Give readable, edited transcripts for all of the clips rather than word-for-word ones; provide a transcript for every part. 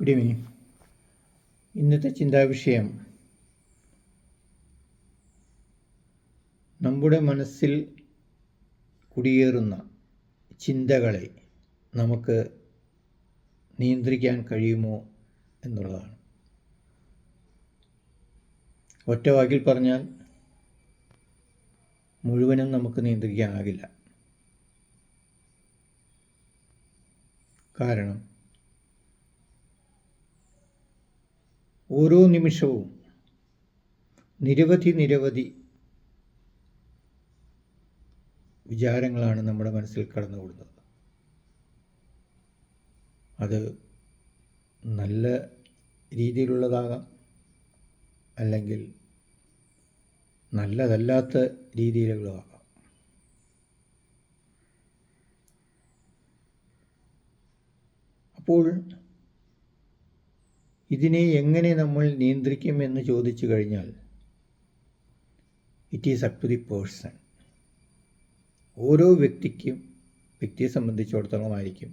Good evening. ഇന്നത്തെ ചിന്താവിഷയം നമ്മുടെ മനസ്സിൽ കുടിയേറുന്ന ചിന്തകളെ നമുക്ക് നിയന്ത്രിക്കാൻ കഴിയുമോ എന്നുള്ളതാണ്. ഒറ്റ വാക്കിൽ പറഞ്ഞാൽ മുഴുവനും നമുക്ക് നിയന്ത്രിക്കാനാകില്ല. കാരണം ഓരോ നിമിഷവും നിരവധി വിചാരങ്ങളാണ് നമ്മുടെ മനസ്സിൽ കടന്നുകൂടുന്നത്. അത് നല്ല രീതിയിലുള്ളതാകാം, അല്ലെങ്കിൽ നല്ലതല്ലാത്ത രീതിയിലുള്ളതാകാം. അപ്പോൾ ഇതിനെ എങ്ങനെ നമ്മൾ നിയന്ത്രിക്കും എന്ന് ചോദിച്ചു കഴിഞ്ഞാൽ, it is up to the person. ഓരോ വ്യക്തിയെ സംബന്ധിച്ചിടത്തോളമായിരിക്കും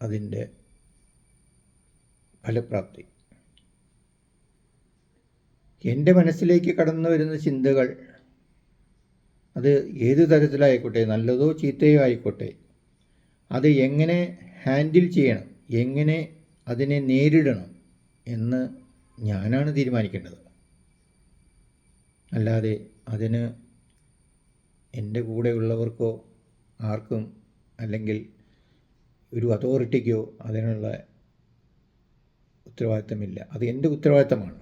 അതിൻ്റെ ഫലപ്രാപ്തി. എൻ്റെ മനസ്സിലേക്ക് കടന്നു വരുന്ന ചിന്തകൾ അത് ഏത് തരത്തിലായിക്കോട്ടെ, നല്ലതോ ചീത്തയോ ആയിക്കോട്ടെ, അത് എങ്ങനെ ഹാൻഡിൽ ചെയ്യണം, എങ്ങനെ അതിനെ നേരിടണം എന്ന് ഞാനാണ് തീരുമാനിക്കേണ്ടത്. അല്ലാതെ അതിന് എൻ്റെ കൂടെയുള്ളവർക്കോ ആർക്കും, അല്ലെങ്കിൽ ഒരു അതോറിറ്റിക്കോ അതിനുള്ള ഉത്തരവാദിത്തമില്ല. അത് എൻ്റെ ഉത്തരവാദിത്തമാണ്.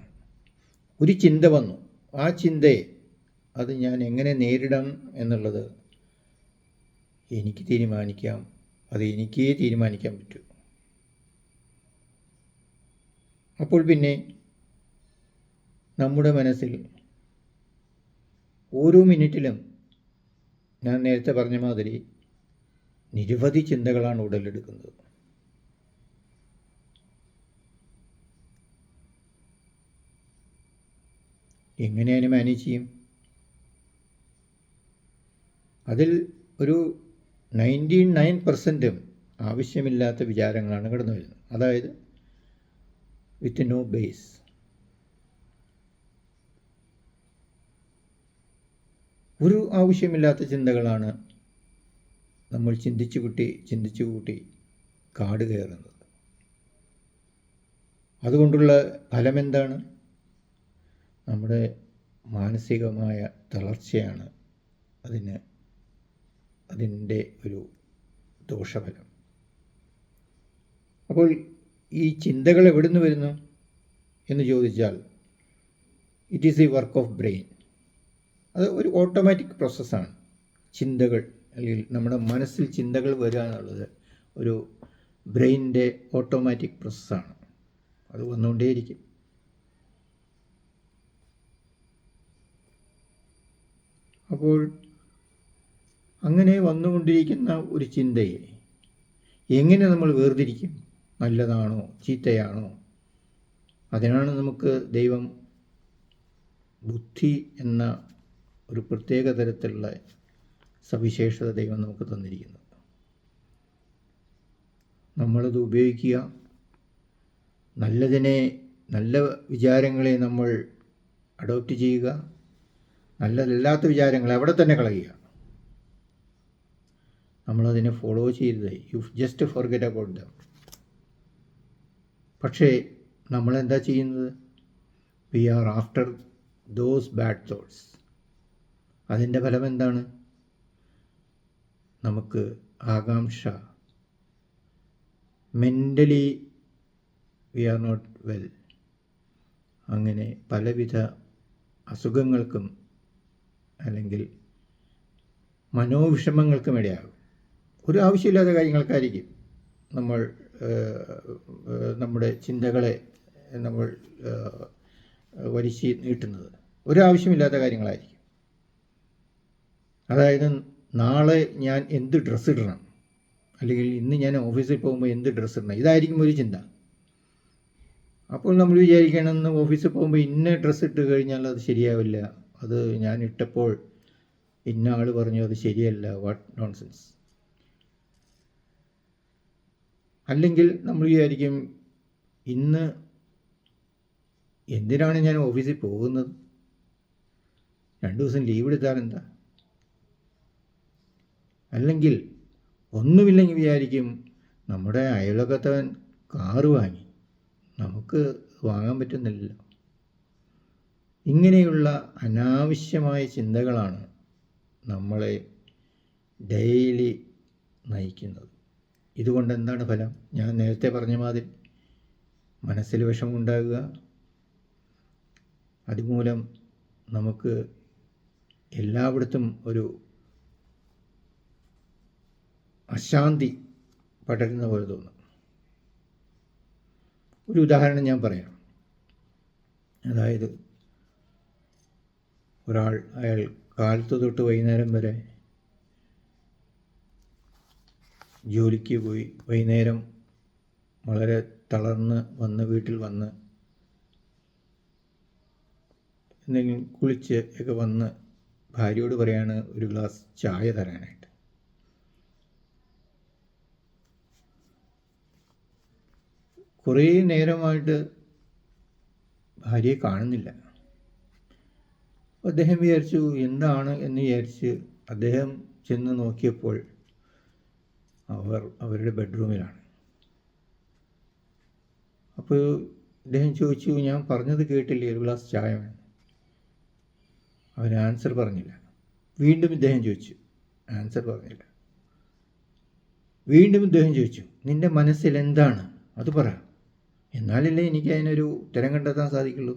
ഒരു ചിന്ത വന്നു, ആ ചിന്തയെ അത് ഞാൻ എങ്ങനെ നേരിടാം എന്നുള്ളത് എനിക്ക് തീരുമാനിക്കാം. അത് എനിക്കേ തീരുമാനിക്കാൻ പറ്റൂ. അപ്പോൾ പിന്നെ നമ്മുടെ മനസ്സിൽ ഓരോ മിനിറ്റിലും ഞാൻ നേരത്തെ പറഞ്ഞ മാതിരി നിരവധി ചിന്തകളാണ് ഉടലെടുക്കുന്നത്. എങ്ങനെ അതിനെ മാനേജ് ചെയ്യും? അതിൽ ഒരു 99% ആവശ്യമില്ലാത്ത വിചാരങ്ങളാണ് കടന്നു വരുന്നത്. അതായത് വിത്ത് നോ ബേസ്. ഒരു ആവശ്യമില്ലാത്ത ചിന്തകളാണ് നമ്മൾ ചിന്തിച്ചു കൂട്ടി കാട് കയറുന്നത്. അതുകൊണ്ടുള്ള ഫലമെന്താണ്? നമ്മുടെ മാനസികമായ തളർച്ചയാണ് അതിൻ്റെ ഒരു ദോഷഫലം. അപ്പോൾ ഈ ചിന്തകൾ എവിടെ നിന്ന് വരുന്നു എന്ന് ചോദിച്ചാൽ, it is the work of brain. അത് ഒരു ഓട്ടോമാറ്റിക് പ്രോസസ്സാണ്. ചിന്തകൾ, അല്ലെങ്കിൽ നമ്മുടെ മനസ്സിൽ ചിന്തകൾ വരിക എന്നുള്ളത് ഒരു ബ്രെയിനിൻ്റെ ഓട്ടോമാറ്റിക് പ്രോസസ്സാണ്. അത് വന്നുകൊണ്ടേയിരിക്കും. അപ്പോൾ അങ്ങനെ വന്നുകൊണ്ടിരിക്കുന്ന ഒരു ചിന്തയെ എങ്ങനെ നമ്മൾ വേർതിരിക്കും? നല്ലതാണോ ചീത്തയാണോ? അതിനാണ് നമുക്ക് ദൈവം ബുദ്ധി എന്ന ഒരു പ്രത്യേക തരത്തിലുള്ള സവിശേഷത ദൈവം നമുക്ക് തന്നിരിക്കുന്നത്. നമ്മളത് ഉപയോഗിക്കുക. നല്ല വിചാരങ്ങളെ നമ്മൾ അഡോപ്റ്റ് ചെയ്യുക. നല്ലതല്ലാത്ത വിചാരങ്ങളെ അവിടെ തന്നെ കളയുക. നമ്മളതിനെ ഫോളോ ചെയ്തത് you just forget about them. പക്ഷേ നമ്മളെന്താ ചെയ്യുന്നത്? We are after those bad thoughts. അതിൻ്റെ ഫലം എന്താണ്? നമുക്ക് ആകാംക്ഷ, mentally we are not well, അങ്ങനെ പലവിധ അസുഖങ്ങൾക്കും അല്ലെങ്കിൽ മനോവിഷമങ്ങൾക്കും ഇടയാകും. ഒരു ആവശ്യമില്ലാത്ത കാര്യങ്ങൾക്കായിരിക്കും നമ്മൾ നമ്മുടെ ചിന്തകളെ നമ്മൾ വലിച്ച് നീട്ടുന്നത്. ഒരാവശ്യമില്ലാത്ത കാര്യങ്ങളായിരിക്കും. അതായത് നാളെ ഞാൻ എന്ത് ഡ്രസ്സ് ഇടണം, അല്ലെങ്കിൽ ഇന്ന് ഞാൻ ഓഫീസിൽ പോകുമ്പോൾ എന്ത് ഡ്രസ്സ് ഇടണം, ഇതായിരിക്കും ഒരു ചിന്ത. അപ്പോൾ നമ്മൾ വിചാരിക്കണം, ഇന്ന് ഓഫീസിൽ പോകുമ്പോൾ ഇന്ന ഡ്രസ്സ് ഇട്ട് കഴിഞ്ഞാൽ അത് ശരിയാവില്ല, അത് ഞാൻ ഇട്ടപ്പോൾ ഇന്ന ആൾ പറഞ്ഞു അത് ശരിയല്ല, വാട്ട് നോൺസെൻസ്. അല്ലെങ്കിൽ നമ്മൾ വിചാരിക്കും, ഇന്ന് എന്തിനാണ് ഞാൻ ഓഫീസിൽ പോകുന്നത്, 2 ദിവസം ലീവ് എടുത്താൽ എന്താ? അല്ലെങ്കിൽ ഒന്നുമില്ലെങ്കിൽ വിചാരിക്കും, നമ്മുടെ അയൽവക്കത്തവൻ കാറ് വാങ്ങി, നമുക്ക് വാങ്ങാൻ പറ്റുന്നില്ലല്ലോ. ഇങ്ങനെയുള്ള അനാവശ്യമായ ചിന്തകളാണ് നമ്മളെ ഡെയിലി നയിക്കുന്നത്. ഇതുകൊണ്ട് എന്താണ് ഫലം? ഞാൻ നേരത്തെ പറഞ്ഞ മാതിരി മനസ്സിൽ വിഷമമുണ്ടാകുക, അതുമൂലം നമുക്ക് എല്ലായിടത്തും ഒരു അശാന്തി പടരുന്ന പോലെ തോന്നും. ഒരു ഉദാഹരണം ഞാൻ പറയാം. അതായത് അയാൾ കാലത്ത് തൊട്ട് വൈകുന്നേരം വരെ ജോലിക്ക് പോയി, വൈകുന്നേരം വളരെ തളർന്ന് വീട്ടിൽ വന്ന് എന്തെങ്കിലും കുളിച്ച് ഒക്കെ വന്ന് ഭാര്യയോട് പറയാണ് ഒരു ഗ്ലാസ് ചായ തരാനായിട്ട്. കുറേ നേരമായിട്ട് ഭാര്യയെ കാണുന്നില്ല. അദ്ദേഹം വിചാരിച്ചു എന്താണ് എന്ന് വിചാരിച്ച് അദ്ദേഹം ചെന്ന് നോക്കിയപ്പോൾ അവരുടെ ബെഡ്റൂമിലാണ്. അപ്പോൾ അദ്ദേഹം ചോദിച്ചു, ഞാൻ പറഞ്ഞത് കേട്ടില്ലേ, ഒരു ഗ്ലാസ് ചായ വേണം. അവൻ ആൻസർ പറഞ്ഞില്ല. വീണ്ടും ഇദ്ദേഹം ചോദിച്ചു, ആൻസർ പറഞ്ഞില്ല. വീണ്ടും ഇദ്ദേഹം ചോദിച്ചു, നിൻ്റെ മനസ്സിൽ എന്താണ്, അത് പറ, എന്നാലല്ലേ എനിക്ക് അതിനൊരു ഉത്തരം കണ്ടെത്താൻ സാധിക്കുള്ളൂ.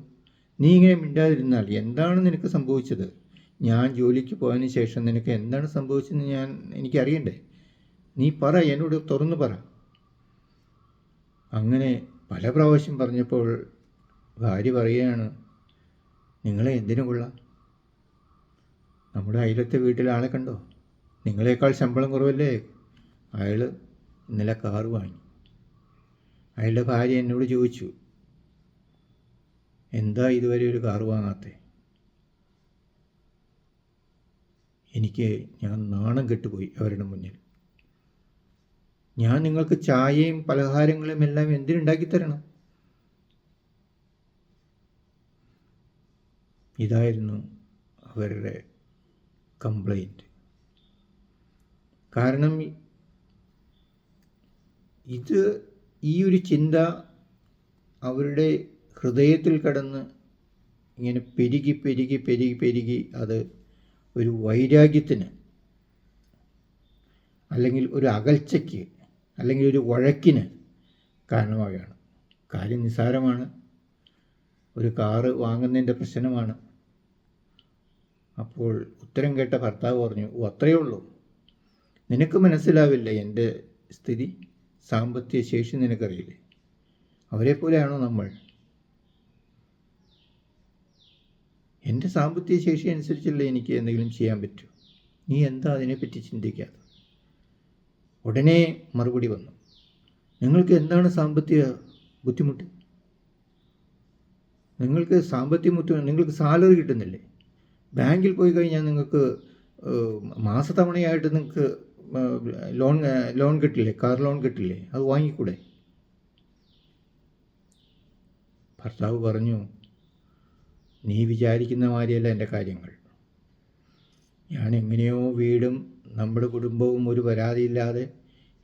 നീ ഇങ്ങനെ മിണ്ടാതിരുന്നാൽ എന്താണ് നിനക്ക് സംഭവിച്ചത്? ഞാൻ ജോലിക്ക് പോയതിന് ശേഷം നിനക്ക് എന്താണ് സംഭവിച്ചതെന്ന് എനിക്കറിയണ്ടേ? നീ പറ, എന്നോട് തുറന്നു പറ. അങ്ങനെ പല പ്രാവശ്യം പറഞ്ഞപ്പോൾ ഭാര്യ പറയുകയാണ്, നിങ്ങളെ എന്തിനു കൊള്ളാം? നമ്മുടെ അയലത്തെ വീട്ടിലെ ആളെ കണ്ടോ? നിങ്ങളെക്കാൾ ശമ്പളം കുറവല്ലേ? അയാൾ ഇന്നലെ കാറ് വാങ്ങി. അയാളുടെ ഭാര്യ എന്നോട് ചോദിച്ചു, എന്താ ഇതുവരെ ഒരു കാറ് വാങ്ങാത്തെ? ഞാൻ നാണം കെട്ടുപോയി അവരുടെ മുന്നിൽ. ഞാൻ നിങ്ങൾക്ക് ചായയും പലഹാരങ്ങളും എല്ലാം എന്തിനുണ്ടാക്കി തരണം? ഇതായിരുന്നു അവരുടെ കംപ്ലൈൻറ്റ്. കാരണം ഈ ഒരു ചിന്ത അവരുടെ ഹൃദയത്തിൽ കടന്ന് ഇങ്ങനെ പെരുകി അത് ഒരു വൈരാഗ്യത്തിന്, അല്ലെങ്കിൽ ഒരു അകൽച്ചയ്ക്ക്, അല്ലെങ്കിൽ ഒരു വഴക്കിന് കാരണമാവുകയാണ്. കാര്യം നിസ്സാരമാണ്, ഒരു കാറ് വാങ്ങുന്നതിൻ്റെ പ്രശ്നമാണ്. അപ്പോൾ ഉത്തരം കേട്ട ഭർത്താവ് പറഞ്ഞു, അത്രയേ ഉള്ളൂ, നിനക്ക് മനസ്സിലാവില്ല എൻ്റെ സ്ഥിതി, സാമ്പത്തിക ശേഷി നിനക്കറിയില്ലേ? അവരെപ്പോലെയാണോ നമ്മൾ? എൻ്റെ സാമ്പത്തിക ശേഷി അനുസരിച്ചല്ലേ എനിക്ക് എന്തെങ്കിലും ചെയ്യാൻ പറ്റൂ. നീ എന്താ അതിനെപ്പറ്റി ചിന്തിക്കാതെ? ഉടനെ മറുപടി വന്നു, നിങ്ങൾക്ക് എന്താണ് സാമ്പത്തിക ബുദ്ധിമുട്ട്? നിങ്ങൾക്ക് സാലറി കിട്ടുന്നില്ലേ? ബാങ്കിൽ പോയി കഴിഞ്ഞാൽ നിങ്ങൾക്ക് മാസത്തവണയായിട്ട് നിങ്ങൾക്ക് ലോൺ കിട്ടില്ലേ? കാർ ലോൺ കിട്ടില്ലേ? അത് വാങ്ങിക്കൂടെ? ഭർത്താവ് പറഞ്ഞു, നീ വിചാരിക്കുന്ന മാതിരിയല്ല എൻ്റെ കാര്യങ്ങൾ. ഞാൻ എങ്ങനെയോ വീടും നമ്മുടെ കുടുംബവും ഒരു പരാതിയില്ലാതെ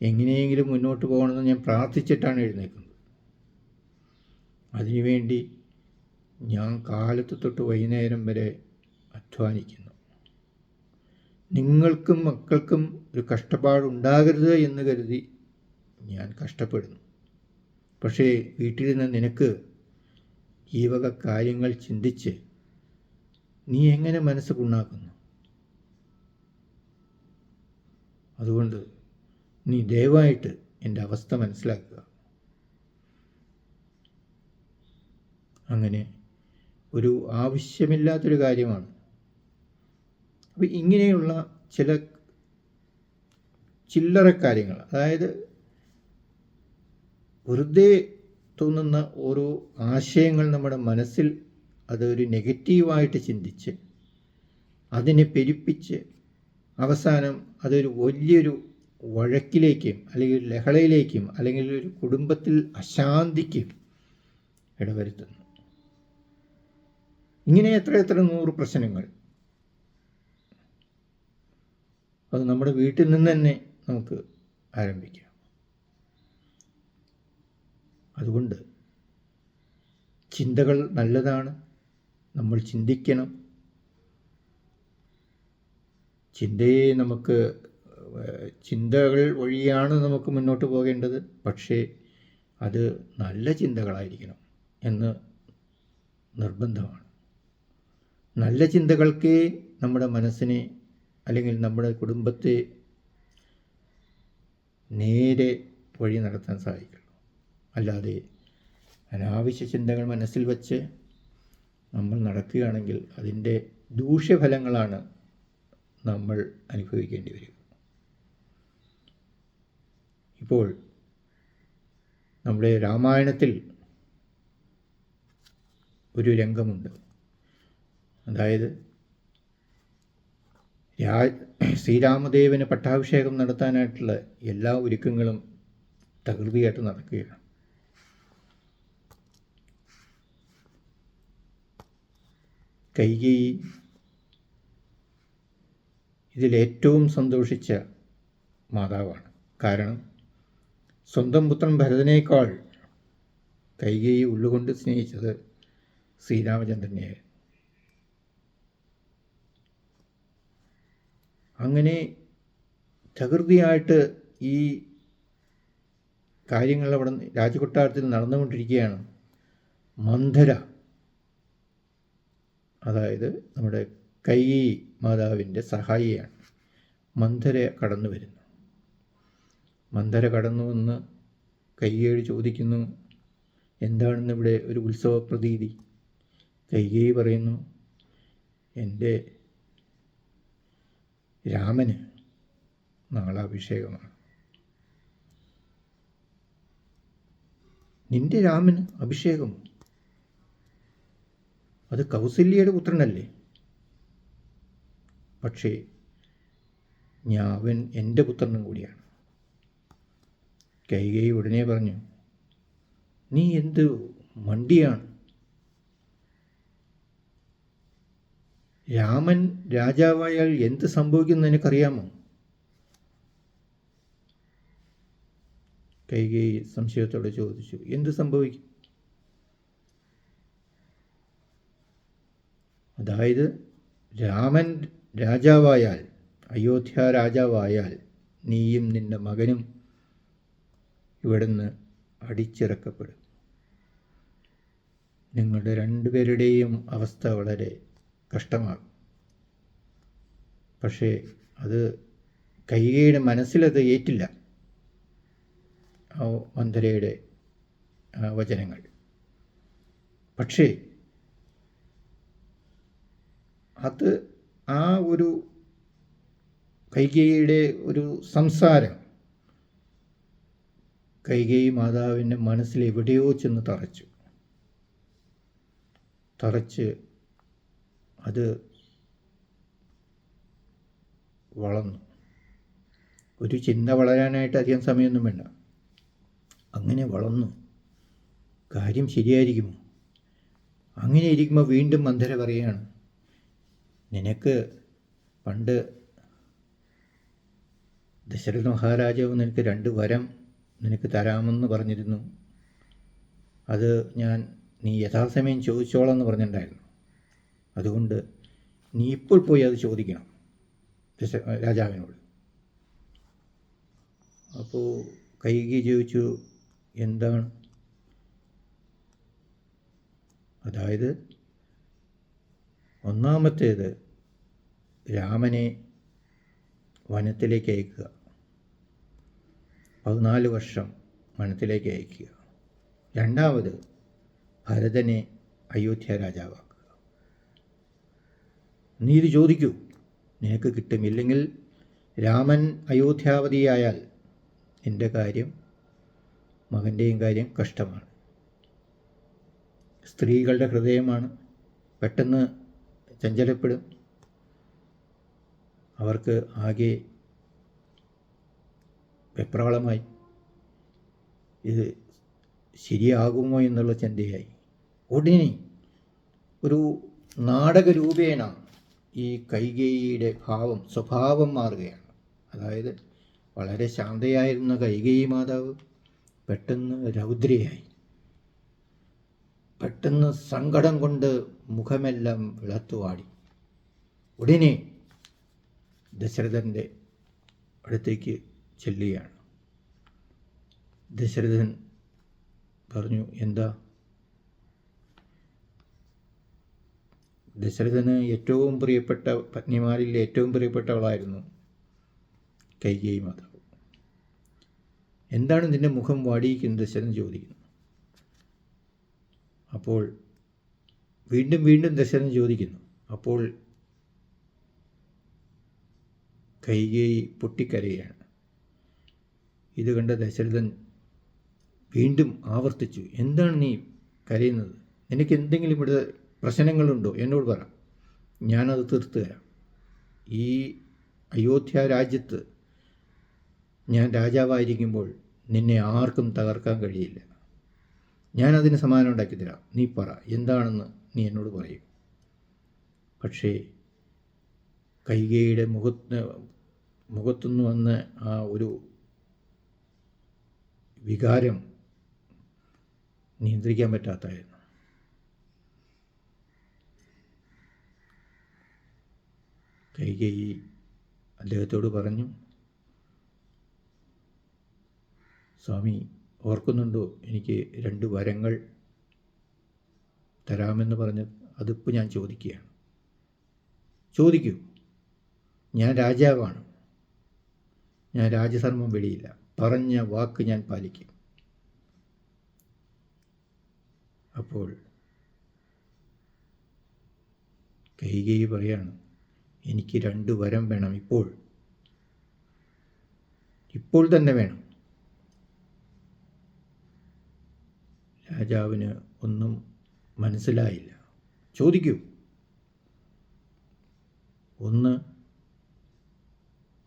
എങ്ങനെയെങ്കിലും മുന്നോട്ട് പോകണമെന്ന് ഞാൻ പ്രാർത്ഥിച്ചിട്ടാണ് എഴുന്നേൽക്കുന്നത്. അതിനുവേണ്ടി ഞാൻ കാലത്ത് തൊട്ട് വൈകുന്നേരം വരെ അധ്വാനിക്കുന്നു. നിങ്ങൾക്കും മക്കൾക്കും ഒരു കഷ്ടപ്പാടുണ്ടാകരുത് എന്ന് കരുതി ഞാൻ കഷ്ടപ്പെടുന്നു. പക്ഷേ വീട്ടിലിരുന്ന് നിനക്ക് ഈ വക കാര്യങ്ങൾ ചിന്തിച്ച് നീ എങ്ങനെ മനസ്സ് പുണ്ണാക്കുന്നു? അതുകൊണ്ട് നീ ദയവായിട്ട് എൻ്റെ അവസ്ഥ മനസ്സിലാക്കുക. അങ്ങനെ ഒരു ആവശ്യമില്ലാത്തൊരു കാര്യമാണ്. അപ്പോൾ ഇങ്ങനെയുള്ള ചില ചില്ലറ കാര്യങ്ങൾ, അതായത് വെറുതെ തോന്നുന്ന ഓരോ ആശയങ്ങൾ നമ്മുടെ മനസ്സിൽ അതൊരു നെഗറ്റീവായിട്ട് ചിന്തിച്ച് അതിനെ പെരുപ്പിച്ച് അവസാനം അതൊരു വലിയൊരു വഴക്കിലേക്കും അല്ലെങ്കിൽ ലഹളയിലേക്കും അല്ലെങ്കിൽ ഒരു കുടുംബത്തിൽ അശാന്തിക്കും ഇടവരുത്തുന്നു. ഇങ്ങനെ എത്ര 100 പ്രശ്നങ്ങൾ അത് നമ്മുടെ വീട്ടിൽ നിന്ന് തന്നെ നമുക്ക് ആരംഭിക്കാം. അതുകൊണ്ട് ചിന്തകൾ നല്ലതാണ്, നമ്മൾ ചിന്തിക്കണം. ചിന്തകൾ വഴിയാണ് നമുക്ക് മുന്നോട്ട് പോകേണ്ടത്. പക്ഷേ അത് നല്ല ചിന്തകളായിരിക്കണം എന്ന് നിർബന്ധമാണ്. നല്ല ചിന്തകൾക്കേ നമ്മുടെ മനസ്സിനെ അല്ലെങ്കിൽ നമ്മുടെ കുടുംബത്തെ നേരെ വഴി നടത്താൻ സാധിക്കുള്ളൂ. അല്ലാതെ അനാവശ്യ ചിന്തകൾ മനസ്സിൽ വച്ച് നമ്മൾ നടക്കുകയാണെങ്കിൽ അതിൻ്റെ ദൂഷ്യഫലങ്ങളാണ് നമ്മൾ അനുഭവിക്കേണ്ടി വരിക. ഇപ്പോൾ നമ്മുടെ രാമായണത്തിൽ ഒരു രംഗമുണ്ട്. അതായത് ശ്രീരാമദേവന് പട്ടാഭിഷേകം നടത്താനായിട്ടുള്ള എല്ലാ ഒരുക്കങ്ങളും തകൃതിയായിട്ട് നടക്കുകയാണ്. കൈകേയി ഇതിലേറ്റവും സന്തോഷിച്ച മാതാവാണ്. കാരണം സ്വന്തം പുത്രൻ ഭരതനേക്കാൾ കൈകേയി ഉള്ളുകൊണ്ട് സ്നേഹിച്ചത് ശ്രീരാമചന്ദ്രനെയായിരുന്നു. അങ്ങനെ തകൃതിയായിട്ട് ഈ കാര്യങ്ങൾ അവിടെ രാജകൊട്ടാരത്തിൽ നടന്നുകൊണ്ടിരിക്കുകയാണ്. മന്ധര, അതായത് നമ്മുടെ കൈകേയി മാതാവിൻ്റെ സഹായിയാണ്, മന്ധര കടന്നു വരുന്നു. മന്ധര കടന്നു വന്ന് കൈകേയി ചോദിക്കുന്നു, എന്താണെന്നിവിടെ ഒരു ഉത്സവ പ്രതീതി? കൈകേയി പറയുന്നു, എൻ്റെ രാമന് നാളെ അഭിഷേകമാണ്. നിന്റെ രാമന് അഭിഷേകമോ? അത് കൗസല്യയുടെ പുത്രനല്ലേ? പക്ഷേ അവൻ എൻ്റെ പുത്രനും കൂടിയാണ്. കൈകേയി ഉടനെ പറഞ്ഞു, നീ എന്ത് മണ്ടിയാണ്? രാമൻ രാജാവായാൽ എന്ത് സംഭവിക്കുമെന്ന് നിനക്കറിയാമോ? കൈകേയി സംശയത്തോടെ ചോദിച്ചു, എന്ത് സംഭവിക്കും? അതായത് രാമൻ രാജാവായാൽ, അയോധ്യ രാജാവായാൽ നീയും നിന്റെ മകനും ഇവിടുന്ന് അടിച്ചിറക്കപ്പെടും. നിങ്ങളുടെ രണ്ടുപേരുടെയും അവസ്ഥ വളരെ കഷ്ടമാകും. പക്ഷേ അത് കൈകേയിയുടെ മനസ്സിലത് ഏറ്റില്ല, മന്ധരയുടെ വചനങ്ങൾ. പക്ഷേ അത് ആ ഒരു കൈകേയിയുടെ ഒരു സംസാരം കൈകേയി മാതാവിൻ്റെ മനസ്സിൽ എവിടെയോ ചെന്ന് തറച്ച് അത് വളർന്നു. ഒരു ചിന്ത വളരാനായിട്ട് അധികം സമയമൊന്നും വേണ്ട, അങ്ങനെ വളർന്നു. കാര്യം ശരിയായിരിക്കുമോ? അങ്ങനെ ഇരിക്കുമ്പോൾ വീണ്ടും മന്ധര പറയുകയാണ്, നിനക്ക് പണ്ട് ദശരഥ മഹാരാജാവ് നിനക്ക് 2 വരം നിനക്ക് തരാമെന്ന് പറഞ്ഞിരുന്നു. അത് നീ യഥാസമയം ചോദിച്ചോളാം എന്ന് പറഞ്ഞിട്ടുണ്ടായിരുന്നു. അതുകൊണ്ട് നീ ഇപ്പോൾ പോയി അത് ചോദിക്കണം രാജാവിനോട്. അപ്പോൾ കൈകേയി ചോദിച്ചു, എന്താണ്? അതായത് ഒന്നാമത്തേത് രാമനെ വനത്തിലേക്ക് അയക്കുക, 14 വർഷം വനത്തിലേക്ക് അയക്കുക. രണ്ടാമത് ഭരതനെ അയോധ്യ രാജാവാക്കുക. നീ ഇത് ചോദിക്കൂ, നിനക്ക് കിട്ടും. ഇല്ലെങ്കിൽ രാമൻ അയോധ്യാവതിയായാൽ എൻ്റെ കാര്യം, മകൻ്റെയും കാര്യം കഷ്ടമാണ്. സ്ത്രീകളുടെ ഹൃദയമാണ്, പെട്ടെന്ന് ചഞ്ചലപ്പെടും. അവർക്ക് ആകെ വെപ്രാളമായി. ഇത് ശരിയാകുമോ എന്നുള്ള ചിന്തയായി. ഉടനെ ഒരു നാടകരൂപേണ ഈ കൈകേയിയുടെ സ്വഭാവം മാറുകയാണ്. അതായത് വളരെ ശാന്തയായിരുന്ന കൈകേയി മാതാവ് പെട്ടെന്ന് രൗദ്രയായി. പെട്ടെന്ന് സങ്കടം കൊണ്ട് മുഖമെല്ലാം വിളത്തുവാടി. ഉടനെ ദശരഥൻ്റെ അടുത്തേക്ക് ചെല്ലുകയാണ്. ദശരഥൻ പറഞ്ഞു, എന്താ? ദശരഥന് ഏറ്റവും പ്രിയപ്പെട്ട പത്നിമാരിൽ ഏറ്റവും പ്രിയപ്പെട്ടവളായിരുന്നു കൈകേയി മാതാവ്. എന്താണ് നിന്റെ മുഖം വാടിയിരിക്കുന്നത്? ദശരഥൻ ചോദിക്കുന്നു. അപ്പോൾ വീണ്ടും വീണ്ടും ദശരഥൻ ചോദിക്കുന്നു. അപ്പോൾ കൈകേയി പൊട്ടിക്കരയാണ്. ഇത് കണ്ട ദശരഥൻ വീണ്ടും ആവർത്തിച്ചു, എന്താണ് നീ കരയുന്നത്? നിനക്ക് എന്തെങ്കിലും ഇവിടെ പ്രശ്നങ്ങളുണ്ടോ? എന്നോട് പറ, ഞാനത് തീർത്തു തരാം. ഈ അയോധ്യ രാജ്യത്ത് ഞാൻ രാജാവായിരിക്കുമ്പോൾ നിന്നെ ആർക്കും തകർക്കാൻ കഴിയില്ല. ഞാനതിന് സമാധാനം ഉണ്ടാക്കി തരാം. നീ പറ, എന്താണെന്ന് നീ എന്നോട് പറയും. പക്ഷേ കൈകേയിയുടെ മുഖത്തുനിന്ന് വന്ന ആ ഒരു വികാരം നിയന്ത്രിക്കാൻ പറ്റാത്തായിരുന്നു. കൈകേയി അദ്ദേഹത്തോട് പറഞ്ഞു, സ്വാമി ഓർക്കുന്നുണ്ടോ, എനിക്ക് 2 വരങ്ങൾ തരാമെന്ന് പറഞ്ഞത്? അതിപ്പോൾ ഞാൻ ചോദിക്കുകയാണ്. ചോദിക്കൂ. ഞാൻ രാജാവാണ്. ഞാൻ രാജധർമ്മം വെടിയില്ല. പറഞ്ഞ വാക്ക് ഞാൻ പാലിക്കും. അപ്പോൾ കൈകേയി പറയാണ്, എനിക്ക് 2 വരം വേണം, ഇപ്പോൾ തന്നെ വേണം. രാജാവിന് ഒന്നും മനസ്സിലായില്ല. ചോദിക്കൂ. ഒന്ന്,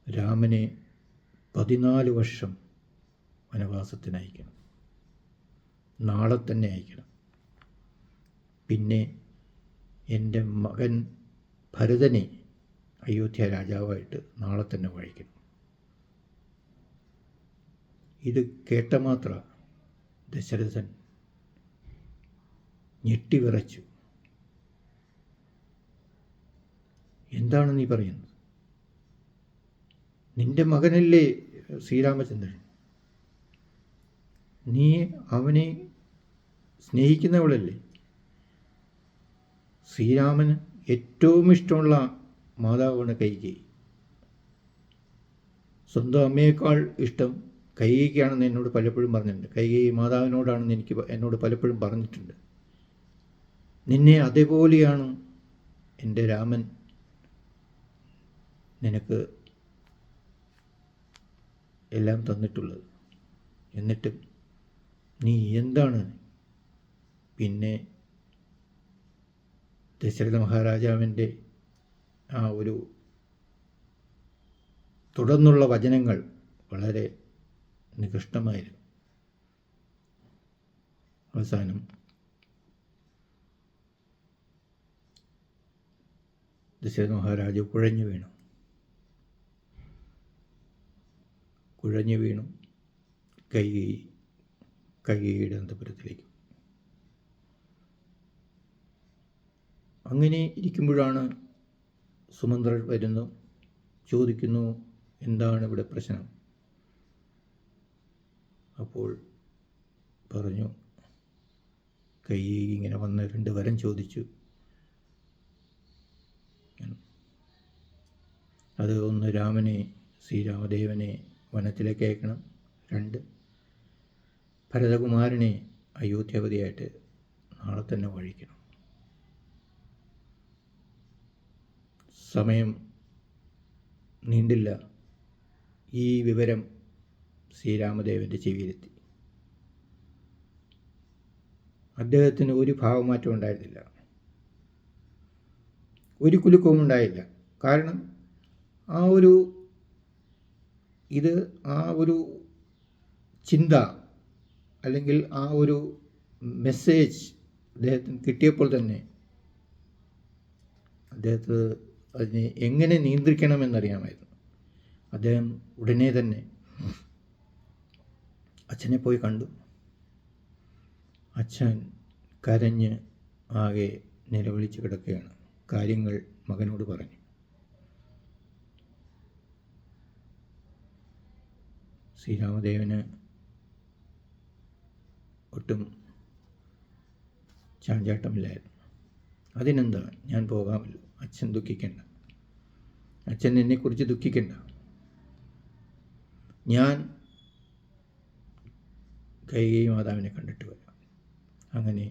രാമനെ 14 വർഷം വനവാസത്തിന് അയക്കണം. നാളെ തന്നെ അയക്കണം. പിന്നെ എൻ്റെ മകൻ ഭരതനെ അയോധ്യ രാജാവായിട്ട് നാളെ തന്നെ വാഴിക്കണം. ഇത് കേട്ട മാത്ര ദശരഥൻ ഞെട്ടിവിറച്ചു. എന്താണ് നീ പറയുന്നത്? നിന്റെ മകനല്ലേ ശ്രീരാമചന്ദ്രൻ? നീ അവനെ സ്നേഹിക്കുന്നവളല്ലേ? ശ്രീരാമന് ഏറ്റവും ഇഷ്ടമുള്ള മാതാവാണ് കൈകേയി. സ്വന്തം അമ്മയേക്കാൾ ഇഷ്ടം കൈകേയിക്കാണെന്ന് എന്നോട് പലപ്പോഴും പറഞ്ഞിട്ടുണ്ട്. കൈകേയി മാതാവിനോടാണെന്ന് എന്നോട് പലപ്പോഴും പറഞ്ഞിട്ടുണ്ട്. നിന്നെ അതേപോലെയാണ് എൻ്റെ രാമൻ നിനക്ക് എല്ലാം തന്നിട്ടുള്ളത്. എന്നിട്ടും നീ എന്താണ്? പിന്നെ ദശരഥ മഹാരാജാവിൻ്റെ ആ ഒരു തുടർന്നുള്ള വചനങ്ങൾ വളരെ നികൃഷ്ടമായിരുന്നു. അവസാനം ദശരഥ മഹാരാജാവ് കുഴഞ്ഞു വീണു. കൈകേയിയുടെ അന്തഃപുരത്തിലേക്ക്. അങ്ങനെ ഇരിക്കുമ്പോഴാണ് സുമന്ത്രർ വരുന്നു. ചോദിക്കുന്നു, എന്താണ് ഇവിടെ പ്രശ്നം? അപ്പോൾ പറഞ്ഞു, കൈകേയി ഇങ്ങനെ വന്ന് 2 വരം ചോദിച്ചു. അത് ഒന്ന്, രാമനെ ശ്രീരാമദേവനെ വനത്തിലേക്ക് അയക്കണം. 2, ഭരതകുമാരനെ അയോധ്യാപതിയായിട്ട് നാളെ തന്നെ വാഴിക്കണം. സമയം നീണ്ടില്ല. ഈ വിവരം ശ്രീരാമദേവൻ്റെ ചെവിയിലെത്തി. അദ്ദേഹത്തിന് ഒരു ഭാവമാറ്റം ഉണ്ടായിരുന്നില്ല, ഒരു കുലുക്കവും ഉണ്ടായില്ല. കാരണം ആ ഒരു ഇത് ആ ഒരു ചിന്ത അല്ലെങ്കിൽ ആ ഒരു മെസ്സേജ് അദ്ദേഹത്തിന് കിട്ടിയപ്പോൾ തന്നെ അദ്ദേഹത്തിന് അതിനെ എങ്ങനെ നിയന്ത്രിക്കണമെന്നറിയാമായിരുന്നു. അദ്ദേഹം ഉടനെ തന്നെ അച്ഛനെ പോയി കണ്ടു. അച്ഛൻ കരഞ്ഞ് ആകെ നിലവിളിച്ച് കിടക്കുകയാണ്. കാര്യങ്ങൾ മകനോട് പറഞ്ഞു. ശ്രീരാമദേവന് ഒട്ടും ചാഞ്ചാട്ടമില്ലായിരുന്നു. അതിനെന്താ, ഞാൻ പോകാമല്ലോ, അച്ഛൻ ദുഃഖിക്കണ്ട, അച്ഛൻ എന്നെക്കുറിച്ച് ദുഃഖിക്കണ്ട, ഞാൻ കൈകേയി മാതാവിനെ കണ്ടിട്ട് വരാം. അങ്ങനെ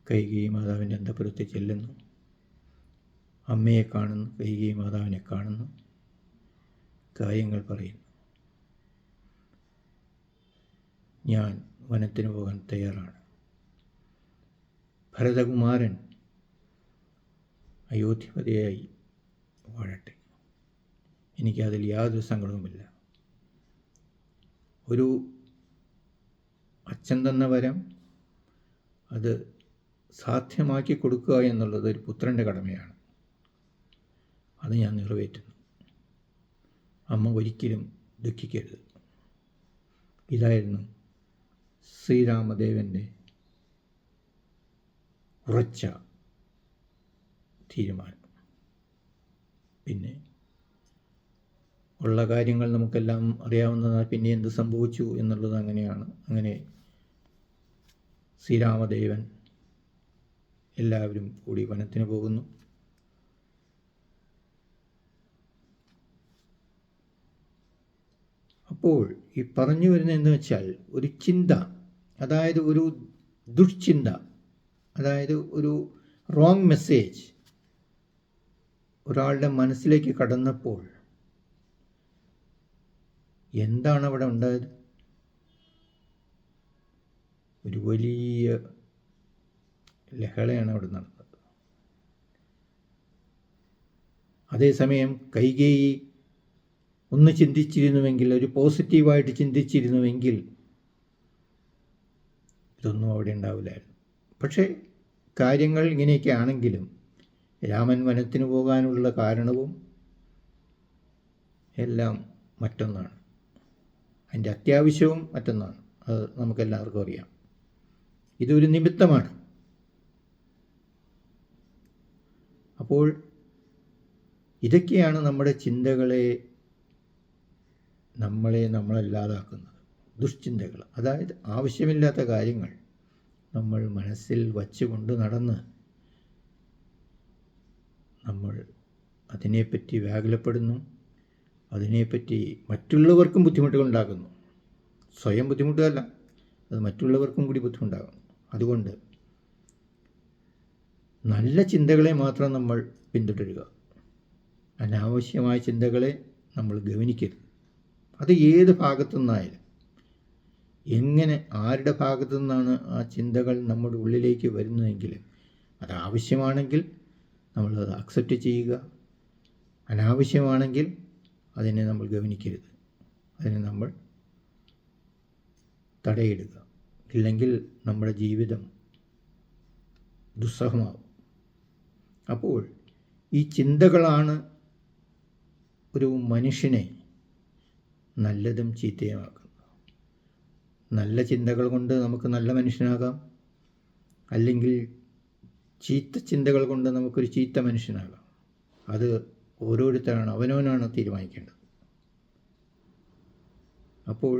കൈകേയി മാതാവിൻ്റെ അന്തഃപുരത്തിൽ ചെല്ലുന്നു. അമ്മയെ കാണുന്നു, കൈകേയി മാതാവിനെ കാണുന്നു, കാര്യങ്ങൾ പറയുന്നു. ഞാൻ വനത്തിന് പോകാൻ തയ്യാറാണ്. ഭരതകുമാരൻ അയോധ്യപതിയായി വാഴട്ടെ, എനിക്കതിൽ യാതൊരു സങ്കടവുമില്ല. ഒരു അച്ഛൻ തന്ന വരം അത് സാധ്യമാക്കി കൊടുക്കുക എന്നുള്ളത് ഒരു പുത്രൻ്റെ കടമയാണ്. അത് ഞാൻ നിറവേറ്റുന്നു. അമ്മ ഒരിക്കലും ദുഃഖിക്കരുത്. ഇതായിരുന്നു ശ്രീരാമദേവൻ്റെ ഉറച്ച തീരുമാനം. പിന്നെ ഉള്ള കാര്യങ്ങൾ നമുക്കെല്ലാം അറിയാവുന്നതാണ്. പിന്നെ എന്ത് സംഭവിച്ചു എന്നുള്ളത് അങ്ങനെയാണ്. അങ്ങനെ ശ്രീരാമദേവൻ എല്ലാവരും കൂടി വനത്തിന് പോകുന്നു. അപ്പോൾ ഈ പറഞ്ഞു വരുന്നത് എന്ന് വെച്ചാൽ ഒരു ചിന്ത, അതായത് ഒരു ദുഷ്ചിന്ത, അതായത് ഒരു റോങ് മെസ്സേജ് ഒരാളുടെ മനസ്സിലേക്ക് കടന്നപ്പോൾ എന്താണ് അവിടെ ഉണ്ടായത്? ഒരു വലിയ ലഹളയാണ് അവിടെ നടന്നത്. അതേസമയം കൈകേയി ഒന്ന് ചിന്തിച്ചിരുന്നുവെങ്കിൽ, ഒരു പോസിറ്റീവായിട്ട് ചിന്തിച്ചിരുന്നുവെങ്കിൽ ഇതൊന്നും അവിടെ ഉണ്ടാവില്ലായിരുന്നു. പക്ഷേ കാര്യങ്ങൾ ഇങ്ങനെയൊക്കെ ആണെങ്കിലും രാമൻ വനത്തിന് പോകാനുള്ള കാരണവും എല്ലാം മറ്റൊന്നാണ്. അതിൻ്റെ അത്യാവശ്യവും മറ്റൊന്നാണ്. അത് നമുക്കെല്ലാവർക്കും അറിയാം. ഇതൊരു നിമിത്തമാണ്. അപ്പോൾ ഇതൊക്കെയാണ് നമ്മുടെ ചിന്തകളെ നമ്മളല്ലാതാക്കുന്നത്. ദുഷ്ചിന്തകൾ, അതായത് ആവശ്യമില്ലാത്ത കാര്യങ്ങൾ നമ്മൾ മനസ്സിൽ വച്ചുകൊണ്ട് നടന്ന് നമ്മൾ അതിനെപ്പറ്റി വ്യാകുലപ്പെടുന്നു. അതിനെപ്പറ്റി മറ്റുള്ളവർക്കും ബുദ്ധിമുട്ടുകൾ ഉണ്ടാകുന്നു. സ്വയം ബുദ്ധിമുട്ടല്ല, അത് മറ്റുള്ളവർക്കും കൂടി ബുദ്ധിമുട്ടാകുന്നു. അതുകൊണ്ട് നല്ല ചിന്തകളെ മാത്രം നമ്മൾ പിന്തുടരുക. അനാവശ്യമായ ചിന്തകളെ നമ്മൾ ഗവനിക്കരുത്. അത് ഏത് ഭാഗത്തു നിന്നായാലും, എങ്ങനെ ആരുടെ ഭാഗത്തു നിന്നാണ് ആ ചിന്തകൾ നമ്മുടെ ഉള്ളിലേക്ക് വരുന്നതെങ്കിൽ അത് ആവശ്യമാണെങ്കിൽ നമ്മളത് അക്സെപ്റ്റ് ചെയ്യുക. അനാവശ്യമാണെങ്കിൽ അതിനെ നമ്മൾ ഗവനിക്കരുത്. അതിനെ നമ്മൾ തടയിടുക. ഇല്ലെങ്കിൽ നമ്മുടെ ജീവിതം ദുസ്സഹമാവും. അപ്പോൾ ഈ ചിന്തകളാണ് ഒരു മനുഷ്യനെ നല്ലതും ചീത്തയുമാക്കുന്നത്. നല്ല ചിന്തകൾ കൊണ്ട് നമുക്ക് നല്ല മനുഷ്യനാകാം, അല്ലെങ്കിൽ ചീത്ത ചിന്തകൾ കൊണ്ട് നമുക്കൊരു ചീത്ത മനുഷ്യനാകാം. അത് ഓരോരുത്തരാണ്, അവനവനാണ് തീരുമാനിക്കേണ്ടത്. അപ്പോൾ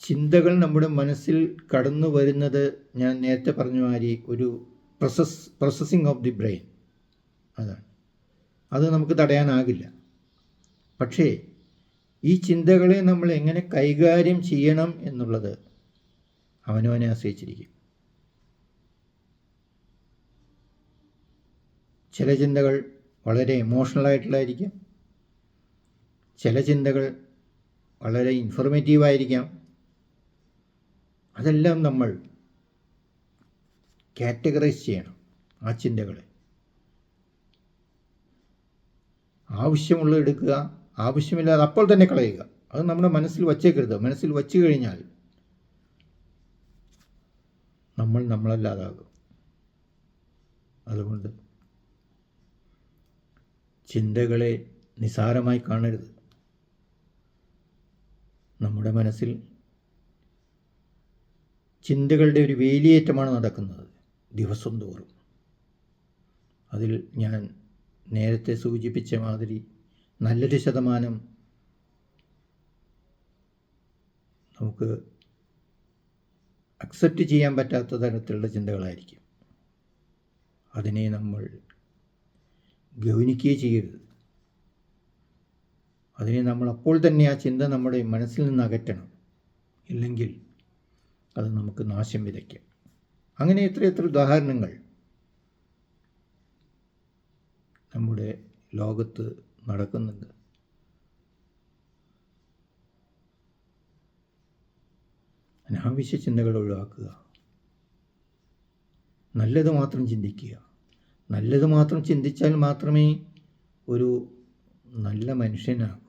ചിന്തകൾ നമ്മുടെ മനസ്സിൽ കടന്നു വരുന്നത്, ഞാൻ നേരത്തെ പറഞ്ഞ മാതിരി, ഒരു പ്രോസസ്സിങ് ഓഫ് ദി ബ്രെയിൻ, അതാണ്. അത് നമുക്ക് തടയാനാകില്ല. പക്ഷേ ഈ ചിന്തകളെ നമ്മൾ എങ്ങനെ കൈകാര്യം ചെയ്യണം എന്നുള്ളത് അവനവനെ ആശ്രയിച്ചിരിക്കും. ചില ചിന്തകൾ വളരെ എമോഷണലായിട്ടുള്ളതായിരിക്കാം, ചില ചിന്തകൾ വളരെ ഇൻഫോർമേറ്റീവായിരിക്കാം. അതെല്ലാം നമ്മൾ കാറ്റഗറൈസ് ചെയ്യണം. ആ ചിന്തകളെ ആവശ്യമുള്ളത് എടുക്കുക, ആവശ്യമില്ലാതെ അപ്പോൾ തന്നെ കളയുക. അത് നമ്മുടെ മനസ്സിൽ വച്ചേക്കരുത്. മനസ്സിൽ വച്ചു കഴിഞ്ഞാൽ നമ്മൾ നമ്മളല്ലാതാകും. അതുകൊണ്ട് ചിന്തകളെ നിസാരമായി കാണരുത്. നമ്മുടെ മനസ്സിൽ ചിന്തകളുടെ ഒരു വേലിയേറ്റമാണ് നടക്കുന്നത് ദിവസം തോറും. അതിൽ ഞാൻ നേരത്തെ സൂചിപ്പിച്ച മാതിരി നല്ലൊരു ശതമാനം നമുക്ക് അക്സെപ്റ്റ് ചെയ്യാൻ പറ്റാത്ത തരത്തിലുള്ള ചിന്തകളായിരിക്കും. അതിനെ നമ്മൾ ഗൗനിക്കുകയേ ചെയ്യരുത്. അതിനെ നമ്മൾ അപ്പോൾ തന്നെ ആ ചിന്ത നമ്മുടെ മനസ്സിൽ നിന്ന് അകറ്റണം. ഇല്ലെങ്കിൽ അത് നമുക്ക് നാശം വിതയ്ക്കും. അങ്ങനെ എത്ര ഉദാഹരണങ്ങൾ നമ്മുടെ ലോകത്ത് നടക്കുന്നുണ്ട്. അനാവശ്യ ചിന്തകൾ ഒഴിവാക്കുക. നല്ലത് മാത്രം ചിന്തിക്കുക. നല്ലത് മാത്രം ചിന്തിച്ചാൽ മാത്രമേ ഒരു നല്ല മനുഷ്യനാകൂ.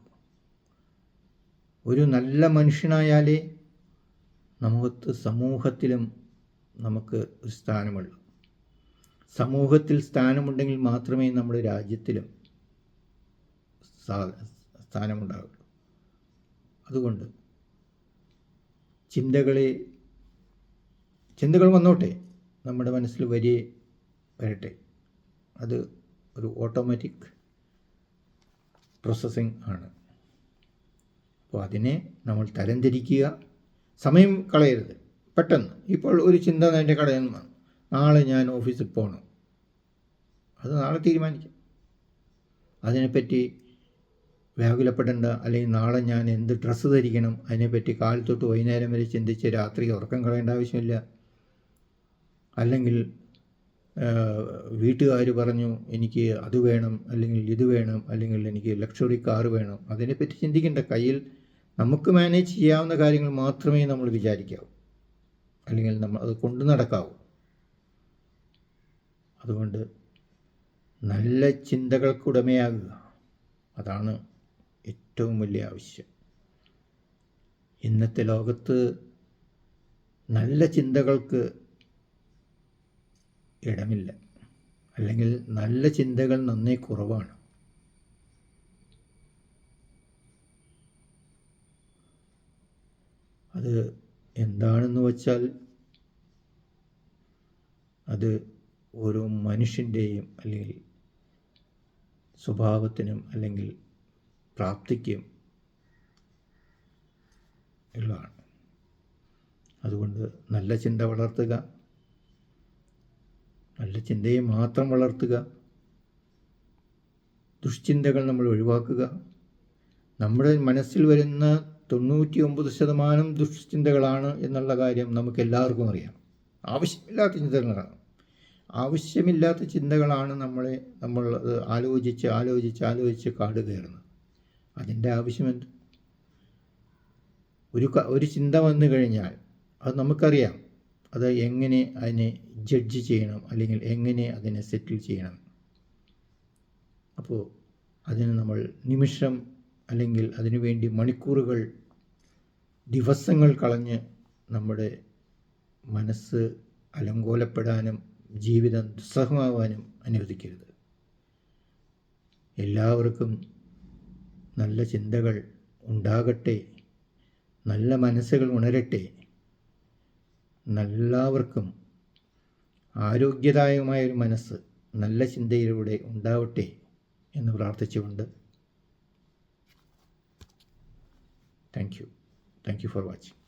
ഒരു നല്ല മനുഷ്യനായാലേ സമൂഹത്തിലും നമുക്ക് ഒരു സ്ഥാനമുള്ളൂ. സമൂഹത്തിൽ സ്ഥാനമുണ്ടെങ്കിൽ മാത്രമേ നമ്മുടെ രാജ്യത്തിലും സ്ഥാനമുണ്ടാകുള്ളൂ. അതുകൊണ്ട് ചിന്തകൾ വന്നോട്ടെ, നമ്മുടെ മനസ്സിൽ വരട്ടെ. അത് ഒരു ഓട്ടോമാറ്റിക് പ്രോസസ്സിംഗ് ആണ്. അപ്പോൾ അതിനെ നമ്മൾ തരംതിരിക്കുക. സമയം കളയരുത്. പെട്ടെന്ന് ഇപ്പോൾ ഒരു ചിന്ത എൻ്റെ കടയിൽ നിന്ന് നാളെ ഞാൻ ഓഫീസിൽ പോകണം, അത് നാളെ തീരുമാനിക്കാം. അതിനെപ്പറ്റി വ്യാകുലപ്പെടേണ്ട. അല്ലെങ്കിൽ നാളെ ഞാൻ എന്ത് ഡ്രസ്സ് ധരിക്കണം, അതിനെപ്പറ്റി കാലം തൊട്ട് വൈകുന്നേരം വരെ ചിന്തിച്ച് രാത്രി ഉറക്കം കളയേണ്ട ആവശ്യമില്ല. അല്ലെങ്കിൽ വീട്ടുകാർ പറഞ്ഞു എനിക്ക് അത് വേണം, അല്ലെങ്കിൽ ഇത് വേണം, അല്ലെങ്കിൽ എനിക്ക് ലക്ഷറി കാർ വേണം, അതിനെപ്പറ്റി ചിന്തിക്കേണ്ട. കയ്യിൽ നമുക്ക് മാനേജ് ചെയ്യാവുന്ന കാര്യങ്ങൾ മാത്രമേ നമ്മൾ വിചാരിക്കാവൂ, അല്ലെങ്കിൽ നമ്മൾ അത് കൊണ്ടു നടക്കാവൂ. അതുകൊണ്ട് നല്ല ചിന്തകൾക്കുടമയാകുക. അതാണ് ഏറ്റവും വലിയ ആവശ്യം. ഇന്നത്തെ ലോകത്ത് നല്ല ചിന്തകൾക്ക് ഇടമില്ല, അല്ലെങ്കിൽ നല്ല ചിന്തകൾ നന്നേ കുറവാണ്. അത് എന്താണെന്ന് വച്ചാൽ അത് ഓരോ മനുഷ്യൻ്റെയും അല്ലെങ്കിൽ സ്വഭാവത്തിനും അല്ലെങ്കിൽ പ്രാപ്തിക്കും ഉള്ളതാണ്. അതുകൊണ്ട് നല്ല ചിന്ത വളർത്തുക, നല്ല ചിന്തയെ മാത്രം വളർത്തുക. ദുഷ്ചിന്തകൾ നമ്മൾ ഒഴിവാക്കുക. നമ്മുടെ മനസ്സിൽ വരുന്ന 99% ദുഷ്ചിന്തകളാണ് എന്നുള്ള കാര്യം നമുക്ക് എല്ലാവർക്കും അറിയാം. ആവശ്യമില്ലാത്ത ചിന്തകളാണ്. ആവശ്യമില്ലാത്ത ചിന്തകളാണ് നമ്മൾ ആലോചിച്ച് കാട് കയറുന്നത്. അതിൻ്റെ ആവശ്യമെന്ത്? ഒരു ചിന്ത വന്നു കഴിഞ്ഞാൽ അത് നമുക്കറിയാം, അത് എങ്ങനെ അതിനെ ജഡ്ജ് ചെയ്യണം, അല്ലെങ്കിൽ എങ്ങനെ അതിനെ സെറ്റിൽ ചെയ്യണം. അപ്പോൾ അതിന് നമ്മൾ നിമിഷം അല്ലെങ്കിൽ അതിനുവേണ്ടി മണിക്കൂറുകൾ, ദിവസങ്ങൾ കളഞ്ഞ് നമ്മുടെ മനസ്സ് അലങ്കോലപ്പെടാനും ജീവിതം ദുസ്സഹമാവാനും അനുവദിക്കരുത്. എല്ലാവർക്കും നല്ല ചിന്തകൾ ഉണ്ടാകട്ടെ, നല്ല മനസ്സുകൾ ഉണരട്ടെ, എല്ലാവർക്കും ആരോഗ്യദായകമായൊരു മനസ്സ് നല്ല ചിന്തയിലൂടെ ഉണ്ടാവട്ടെ എന്ന് പ്രാർത്ഥിച്ചുകൊണ്ട് താങ്ക് യു ഫോർ വാച്ചിങ്.